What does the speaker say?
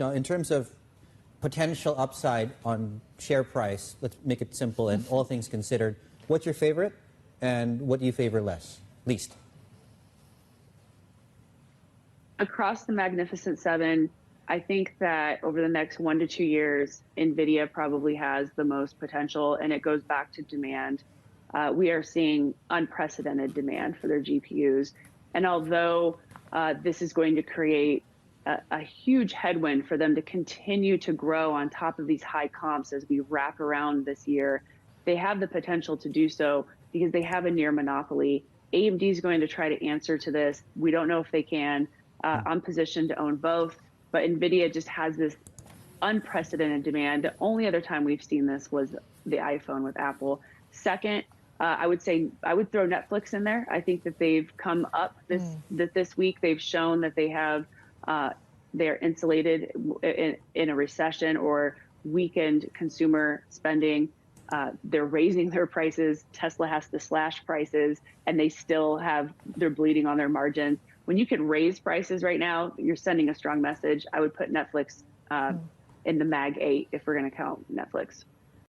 In terms of potential upside on share price, let's make it simple and all things considered, what's your favorite and what do you favor least? Across the Magnificent Seven, I think that over the next 1 to 2 years, Nvidia probably has the most potential, and it goes back to demand. We are seeing unprecedented demand for their GPUs. And although this is going to create a huge headwind for them to continue to grow on top of these high comps as we wrap around this year, they have the potential to do so because they have a near monopoly. AMD is going to try to answer to this. We don't know if they can. I'm positioned to own both, but Nvidia just has this unprecedented demand. The only other time we've seen this was the iPhone with Apple. Second, I would say I would throw Netflix in there. I think that they've come up this week. They've shown that they have they're insulated in a recession or weakened consumer spending. They're raising their prices. Tesla has to slash prices, and they're bleeding on their margins. When you can raise prices right now, you're sending a strong message. I would put Netflix in the Mag 8 if we're going to count Netflix.